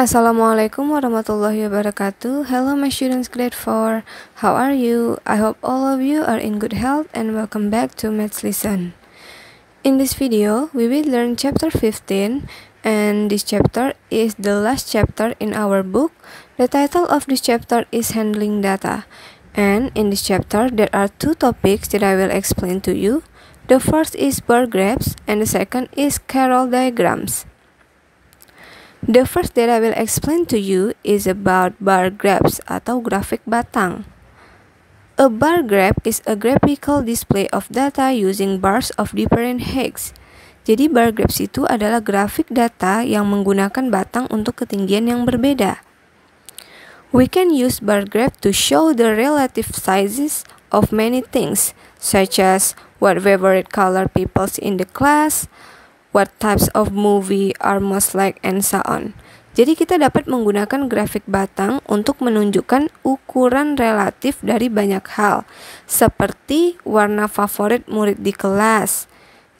Assalamualaikum warahmatullahi wabarakatuh. Hello my students grade 4. How are you? I hope all of you are in good health and welcome back to Maths Lesson. In this video, we will learn chapter 15 and this chapter is the last chapter in our book. The title of this chapter is Handling Data. And in this chapter, there are two topics that I will explain to you. The first is bar graphs and the second is Carroll diagrams. The first that I will explain to you is about bar graphs atau grafik batang. A bar graph is a graphical display of data using bars of different heights. Jadi bar graphs itu adalah grafik data yang menggunakan batang untuk ketinggian yang berbeda. We can use bar graph to show the relative sizes of many things, such as what favorite color people in the class, what types of movie are most like, and so on. Jadi kita dapat menggunakan grafik batang untuk menunjukkan ukuran relatif dari banyak hal, seperti warna favorit murid di kelas,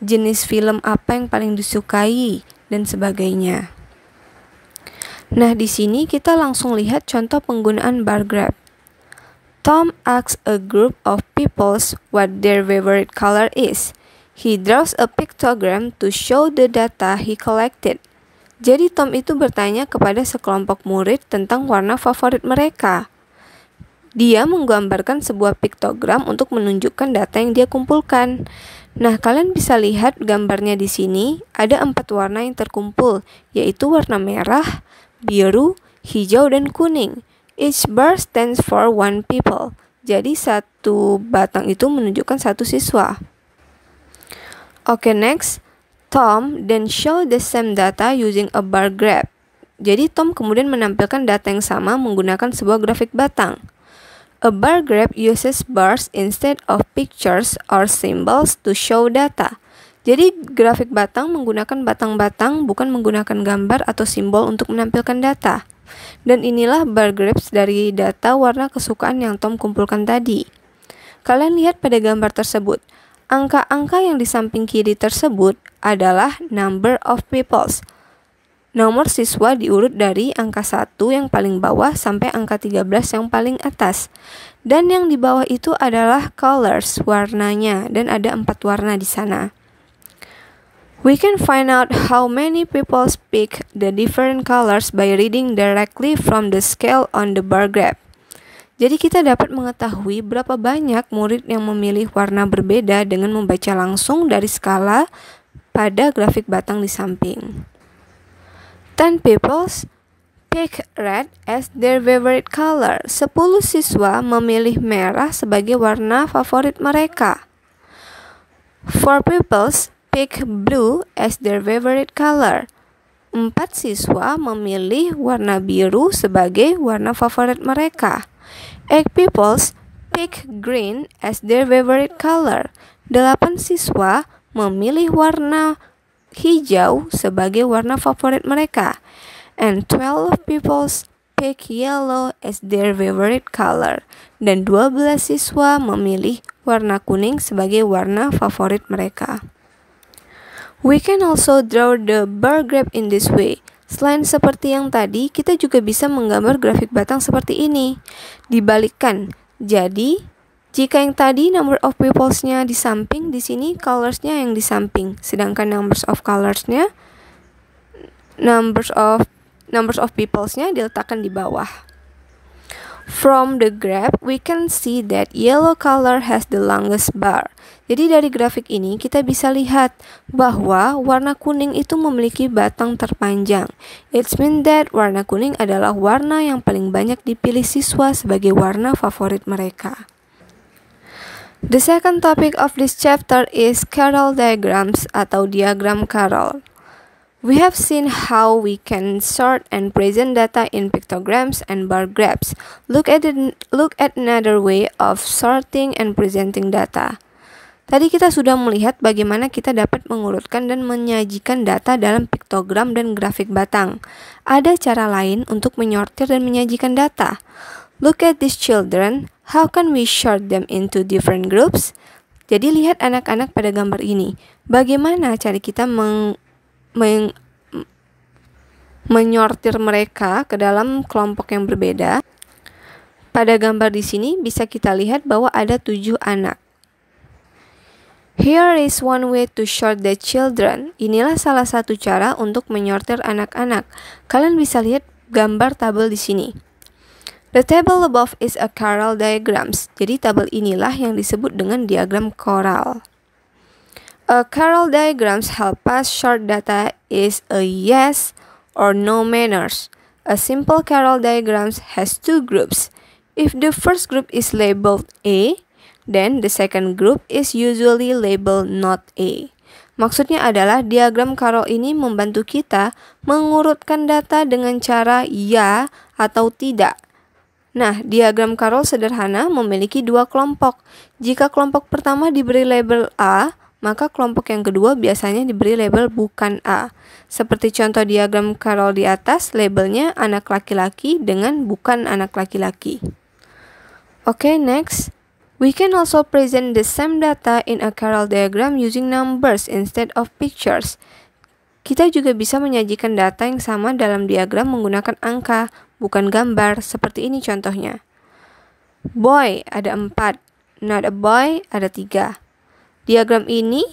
jenis film apa yang paling disukai, dan sebagainya. Nah, di sini kita langsung lihat contoh penggunaan bar graph. Tom asks a group of people what their favorite color is. He draws a pictogram to show the data he collected. Jadi Tom itu bertanya kepada sekelompok murid tentang warna favorit mereka. Dia menggambarkan sebuah piktogram untuk menunjukkan data yang dia kumpulkan. Nah, kalian bisa lihat gambarnya di sini. Ada 4 warna yang terkumpul, yaitu warna merah, biru, hijau, dan kuning. Each bar stands for one people. Jadi satu batang itu menunjukkan satu siswa. Okay, next, Tom then show the same data using a bar graph. Jadi Tom kemudian menampilkan data yang sama menggunakan sebuah grafik batang. A bar graph uses bars instead of pictures or symbols to show data. Jadi grafik batang menggunakan batang-batang, bukan menggunakan gambar atau simbol untuk menampilkan data. Dan inilah bar graphs dari data warna kesukaan yang Tom kumpulkan tadi. Kalian lihat pada gambar tersebut. Angka-angka yang di samping kiri tersebut adalah number of peoples. Nomor siswa diurut dari angka 1 yang paling bawah sampai angka 13 yang paling atas. Dan yang di bawah itu adalah colors, warnanya, dan ada 4 warna di sana. We can find out how many people pick the different colors by reading directly from the scale on the bar graph. Jadi kita dapat mengetahui berapa banyak murid yang memilih warna berbeda dengan membaca langsung dari skala pada grafik batang di samping. 10 people pick red as their favorite color. 10 siswa memilih merah sebagai warna favorit mereka. 4 people pick blue as their favorite color. 4 siswa memilih warna biru sebagai warna favorit mereka. 8 people pick green as their favorite color. 8 siswa memilih warna hijau sebagai warna favorit mereka. And 12 people pick yellow as their favorite color. Dan 12 siswa memilih warna kuning sebagai warna favorit mereka. We can also draw the bar graph in this way. Selain seperti yang tadi, kita juga bisa menggambar grafik batang seperti ini. Dibalikkan. Jadi, jika yang tadi number of peoples-nya di samping, di sini colors-nya yang di samping. Sedangkan numbers of peoples-nya diletakkan di bawah. From the graph, we can see that yellow color has the longest bar. Jadi dari grafik ini kita bisa lihat bahwa warna kuning itu memiliki batang terpanjang. It means that warna kuning adalah warna yang paling banyak dipilih siswa sebagai warna favorit mereka. The second topic of this chapter is Carroll diagrams atau diagram Carroll. We have seen how we can sort and present data in pictograms and bar graphs. Look at another way of sorting and presenting data. Tadi kita sudah melihat bagaimana kita dapat mengurutkan dan menyajikan data dalam piktogram dan grafik batang. Ada cara lain untuk menyortir dan menyajikan data. Look at these children. How can we sort them into different groups? Jadi lihat anak-anak pada gambar ini. Bagaimana cara kita menyortir mereka ke dalam kelompok yang berbeda. Pada gambar di sini bisa kita lihat bahwa ada 7 anak. Here is one way to sort the children. Inilah salah satu cara untuk menyortir anak-anak. Kalian bisa lihat gambar tabel di sini. The table above is a choral diagrams. Jadi tabel inilah yang disebut dengan diagram choral. A choral diagrams help us sort data is a yes or no manners. A simple choral diagrams has 2 groups. If the first group is labeled A, then the second group is usually labeled not A. Maksudnya adalah diagram choral ini membantu kita mengurutkan data dengan cara ya atau tidak. Nah, diagram choral sederhana memiliki 2 kelompok. Jika kelompok pertama diberi label A, maka kelompok yang kedua biasanya diberi label bukan A. Seperti contoh diagram choral di atas, labelnya anak laki-laki dengan bukan anak laki-laki. Okay, next. We can also present the same data in a choral diagram using numbers instead of pictures. Kita juga bisa menyajikan data yang sama dalam diagram menggunakan angka, bukan gambar, seperti ini contohnya. Boy ada 4, not a boy ada 3. Diagram ini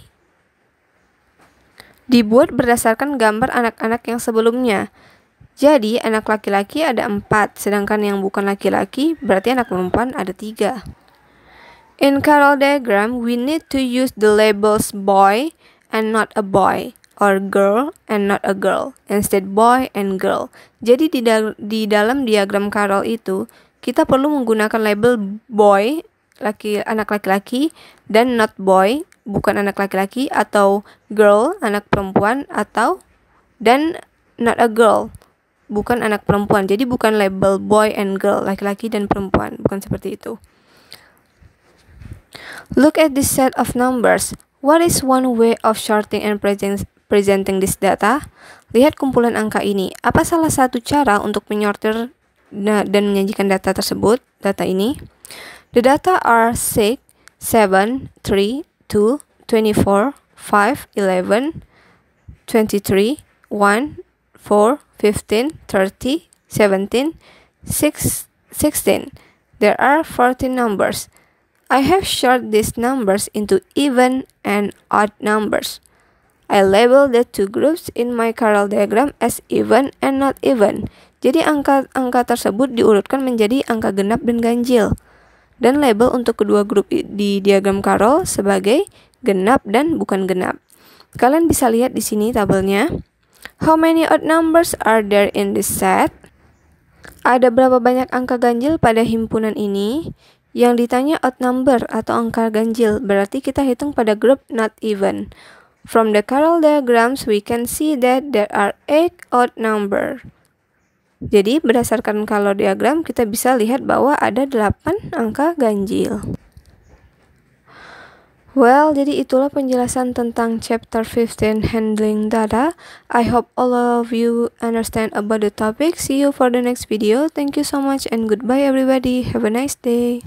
dibuat berdasarkan gambar anak-anak yang sebelumnya. Jadi anak laki-laki ada 4, sedangkan yang bukan laki-laki berarti anak perempuan ada 3. In choral diagram, we need to use the labels boy and not a boy, or girl and not a girl, instead boy and girl. Jadi di dalam diagram choral itu, kita perlu menggunakan label boy, anak laki-laki, dan not boy, bukan anak laki-laki, atau girl, anak perempuan, atau dan not a girl, bukan anak perempuan. Jadi bukan label boy and girl, laki-laki dan perempuan, bukan seperti itu. Look at this set of numbers. What is one way of sorting and presenting this data? Lihat kumpulan angka ini. Apa salah satu cara untuk menyortir dan menyajikan data tersebut, data ini? The data are 6, 7, 3, 2, 24, 5, 11, 23, 1, 4, 15, 30, 17, 16. There are 14 numbers. I have sorted these numbers into even and odd numbers. I label the 2 groups in my choral diagram as even and not even. Jadi angka tersebut diurutkan menjadi angka genap dan ganjil. Dan label untuk kedua grup di diagram choral sebagai genap dan bukan genap. Kalian bisa lihat di sini tabelnya. How many odd numbers are there in this set? Ada berapa banyak angka ganjil pada himpunan ini? Yang ditanya odd number atau angka ganjil, berarti kita hitung pada grup not even. From the choral diagrams, we can see that there are 8 odd number. Jadi berdasarkan choral diagram, kita bisa lihat bahwa ada 8 angka ganjil. Well, jadi itulah penjelasan tentang chapter 15 handling data. I hope all of you understand about the topic. See you for the next video. Thank you so much and goodbye everybody. Have a nice day.